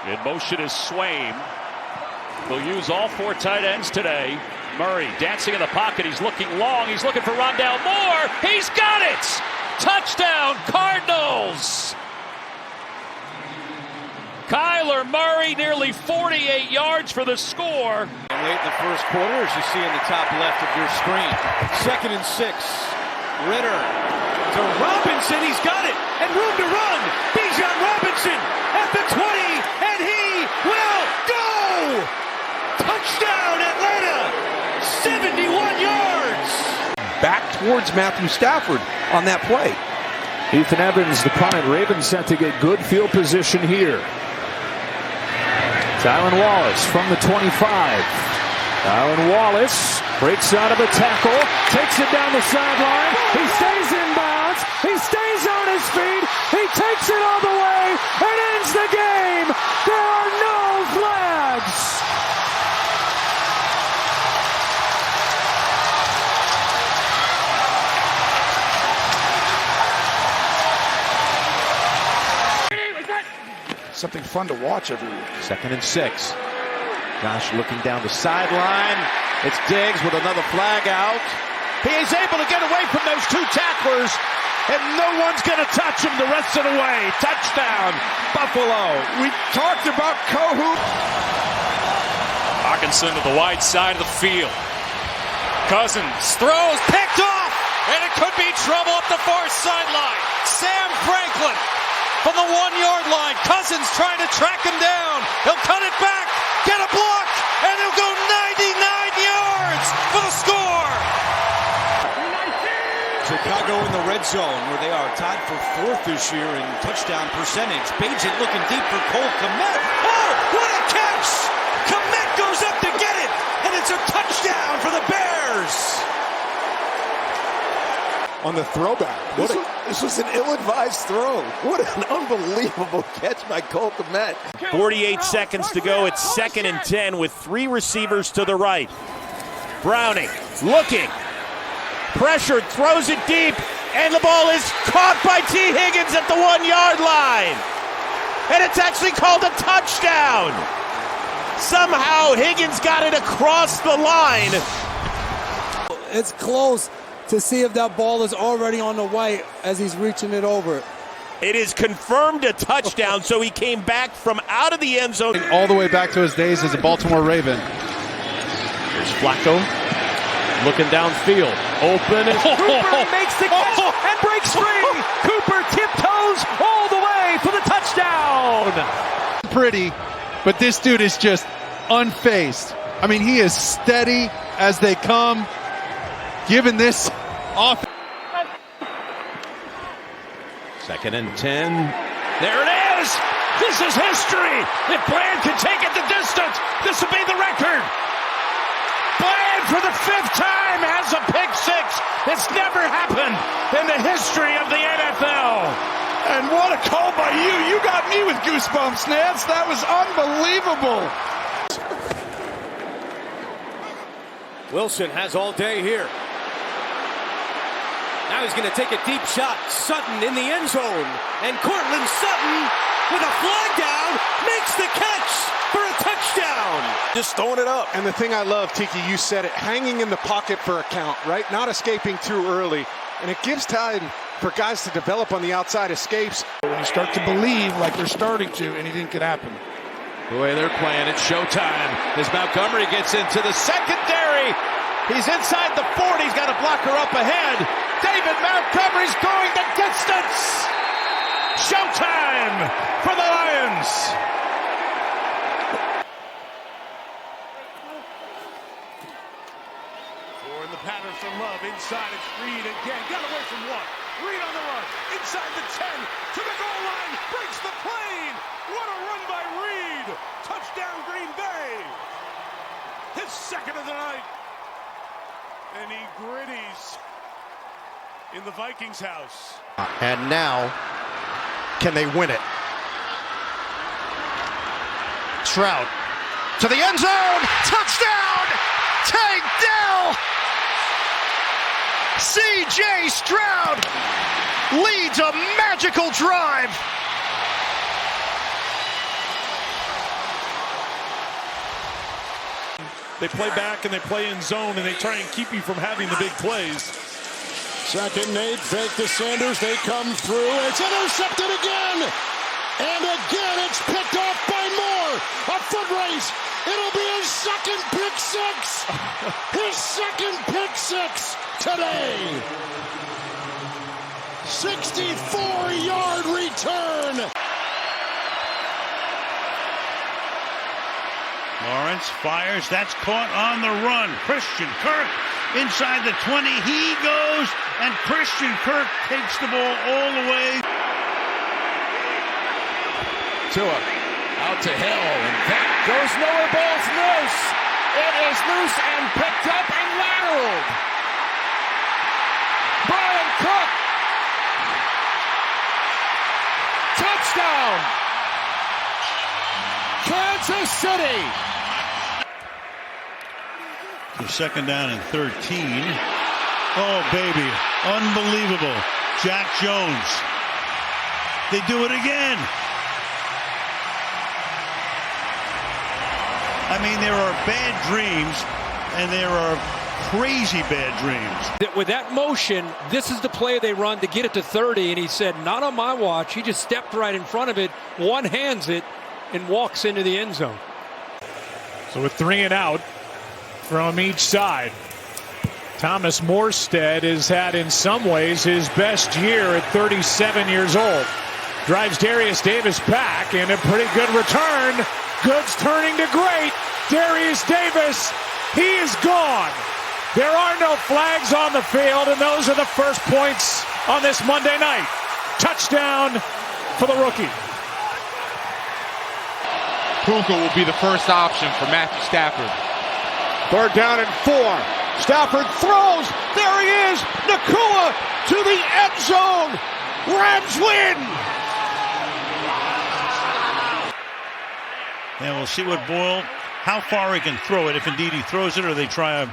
In motion is Swaim. They'll use all four tight ends today. Murray dancing in the pocket. He's looking long. He's looking for Rondale Moore. He's got it! Touchdown, Cardinals! Kyler Murray, nearly 48 yards for the score. And late in the first quarter, as you see in the top left of your screen. 2nd and 6. Ritter to Robinson. He's got it. And room to run. Bijan Robinson at the 20. And he will go! Touchdown, Atlanta! 71 yards! Back towards Matthew Stafford on that play. Ethan Evans, the punt. Ravens set to get good field position here. Tylan Wallace from the 25. Tylan Wallace breaks out of a tackle, takes it down the sideline. He stays in bounds. He stays on his feet. He takes it all the way and ends the game. There are no flags. Something fun to watch every week. 2nd and 6. Josh looking down the sideline. It's Diggs with another flag out. He is able to get away from those two tacklers, and no one's going to touch him the rest of the way. Touchdown, Buffalo. We talked about Kohu. Hawkinson to the wide side of the field. Cousins throws, picked off, and it could be trouble up the far sideline. Sam Franklin from the 1-yard line. Cousins trying to track him down. He'll cut it back, get a block, and he'll go 99 yards for the score. Chicago in the red zone, where they are tied for 4th this year in touchdown percentage. Bagent looking deep for Cole Kmet. Oh, what a catch! Kmet goes up to get it, and it's a touchdown for the Bears. On the throwback. This was an ill-advised throw. What an unbelievable catch by Cole Kmet. 48 seconds to go. It's 2nd and 10 with 3 receivers to the right. Browning looking. Pressured, throws it deep, and the ball is caught by T. Higgins at the 1-yard line. And it's actually called a touchdown. Somehow Higgins got it across the line. It's close to see if that ball is already on the white as he's reaching it over. It is confirmed a touchdown, so he came back from out of the end zone. All the way back to his days as a Baltimore Raven. There's Flacco looking downfield. Open. And Cooper makes the catch and breaks free. Cooper tiptoes all the way for the touchdown. Pretty, but this dude is just unfazed. I mean, he is steady as they come. Given this off. 2nd and 10. There it is! This is history! If Bland can take it the distance, this will be the record! Bland for the 5th time has a pick 6! It's never happened in the history of the NFL! And what a call by you. You got me with goosebumps, Nance. That was unbelievable. Wilson has all day here. Now he's going to take a deep shot. Sutton in the end zone. And Cortland Sutton, with a flag down, makes the catch for a touchdown. Just throwing it up. And the thing I love, Tiki, you said it, hanging in the pocket for a count, right? Not escaping too early. And it gives time for guys to develop on the outside escapes. When you start to believe like they're starting to, anything could happen. The way they're playing, it's showtime. As Montgomery gets into the secondary. He's inside the 40. He's got a blocker up ahead. David Montgomery's going the distance. Showtime for the Lions. Throwing the pattern for Love. Inside it's Reed again. Got away from one. Reed on the run. Inside the 10. To the goal line. Breaks the plane. What a run by Reed. Touchdown Green Bay. His 2nd of the night. And he gritties in the Vikings house. And now, can they win it? Stroud to the end zone. Touchdown! Tank Dell! C.J. Stroud leads a magical drive. They play back and they play in zone, and they try and keep you from having the big plays. Second, Nate fake to Sanders. They come through. It's intercepted again. And again, it's picked off by Moore. A foot race. It'll be his second pick six. His second pick six today. 64-yard return. Lawrence fires. That's caught on the run. Christian Kirk inside the 20. He goes, and Christian Kirk takes the ball all the way. Tua out to Hill, and that goes nowhere. Ball's loose. It is loose and picked up and lateraled. Brian Cook. Touchdown. Kansas City. So second down and 13. Oh, baby. Unbelievable. Jack Jones. They do it again. I mean, there are bad dreams, and there are crazy bad dreams. With that motion, this is the play they run to get it to 30, and he said, not on my watch. He just stepped right in front of it, one-hands it, and walks into the end zone. So with 3 and out from each side, Thomas Morstead has had in some ways his best year at 37 years old. Drives Darius Davis back in a pretty good return. Goods turning to great. Darius Davis, he is gone. There are no flags on the field, and those are the first points on this Monday night. Touchdown for the rookie. Puka will be the first option for Matthew Stafford. Third down and 4. Stafford throws. There he is. Nacua to the end zone. Rams win. And we'll see what Boyle, how far he can throw it, if indeed he throws it, or they try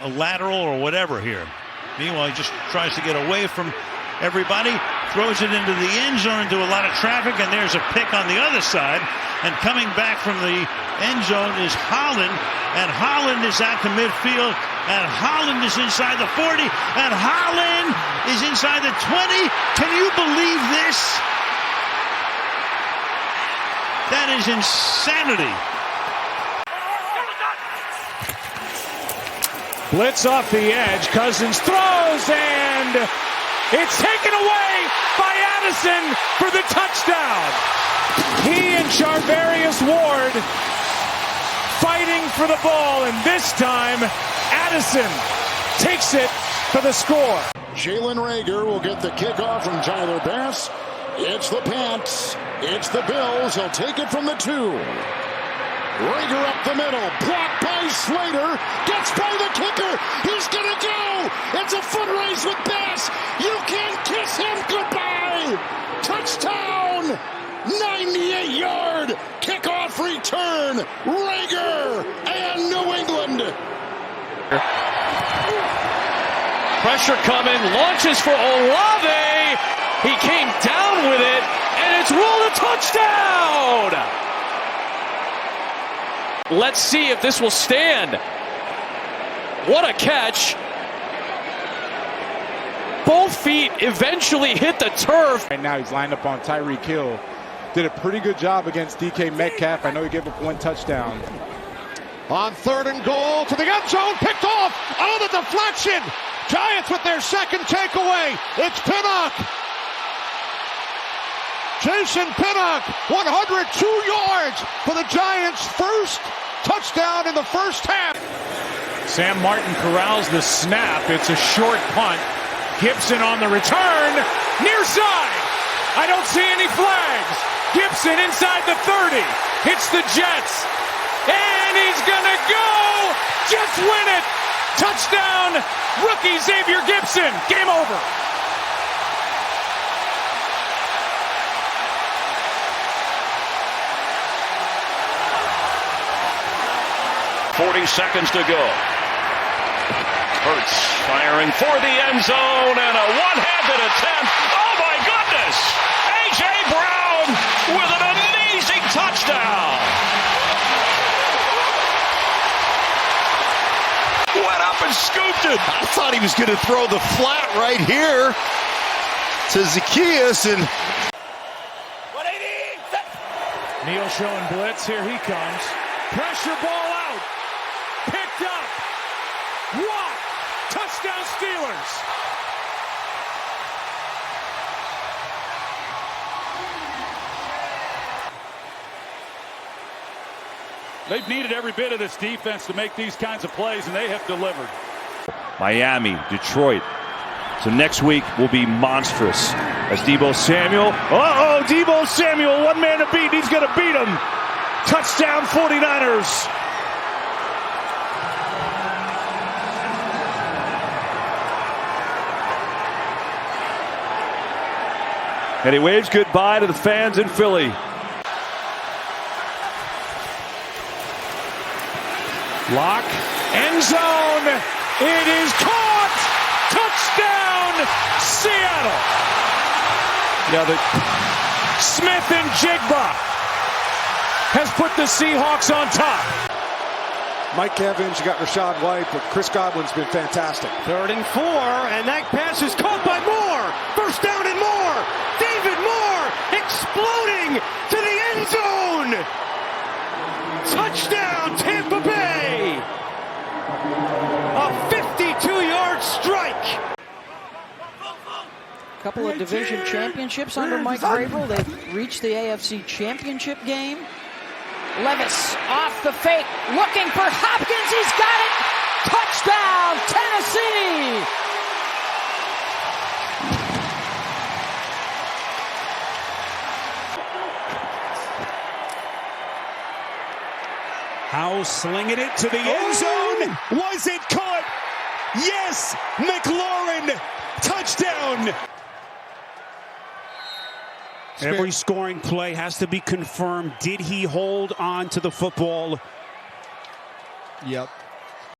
a lateral or whatever here. Meanwhile, he just tries to get away from everybody, throws it into the end zone, into a lot of traffic, and there's a pick on the other side. And coming back from the end zone is Holland, and Holland is out to midfield, and Holland is inside the 40, and Holland is inside the 20. Can you believe this? That is insanity. Blitz off the edge. Cousins throws, and it's taken away by Addison for the touchdown. He and Charvarius Ward fighting for the ball, and this time Addison takes it for the score. Jalen Reagor will get the kickoff from Tyler Bass. It's the Pats. It's the Bills. He'll take it from the 2. Reagor up the middle. Blocked by Slater. Gets by the kicker. He's going to go. It's a foot race with Bass. You can kiss him goodbye. Touchdown. 98-yard kickoff return. Reagor and New England. Pressure coming. Launches for Olave. He came down with it, and it's ruled a touchdown! Let's see if this will stand. What a catch. Both feet eventually hit the turf. Right now he's lined up on Tyreek Hill. Did a pretty good job against DK Metcalf. I know he gave up 1 touchdown. On 3rd and goal to the end zone, picked off. Oh, the deflection. Giants with their second takeaway. It's Pinnock. Jason Pinnock, 102 yards for the Giants' first touchdown in the first half. Sam Martin corrals the snap. It's a short punt. Gibson on the return. Near side. I don't see any flags. Gibson inside the 30. Hits the Jets. And he's going to go. Jets win it. Touchdown. Rookie Xavier Gibson. Game over. 40 seconds to go. Hurts firing for the end zone, and a one-handed attempt. Oh my goodness! A.J. Brown with an amazing touchdown. scooped it. I thought he was going to throw the flat right here to Zacchaeus. And Neal showing blitz. Here he comes. Pressure ball out. Picked up. Watt. Touchdown Steelers. They've needed every bit of this defense to make these kinds of plays, and they have delivered. Miami, Detroit. So next week will be monstrous. As Deebo Samuel. Deebo Samuel, one man to beat. He's going to beat him. Touchdown 49ers. And he waves goodbye to the fans in Philly. Lock, end zone, it is caught! Touchdown, Seattle! Now Smith and Jigba has put the Seahawks on top. Mike Evans, you got Rashad White, but Chris Godwin's been fantastic. 3rd and 4, and that pass is caught by Moore. First down and more. David Moore exploding to the end zone. Touchdown, Tampa Bay. A 52-yard strike. A couple of division championships under Mike Vrabel. They've reached the AFC Championship game. Levis off the fake, looking for Hopkins. He's got it. Touchdown, Tennessee. Howe slinging it to the end zone. Was it caught? Yes, McLaurin. Touchdown. Every scoring play has to be confirmed. Did he hold on to the football? Yep.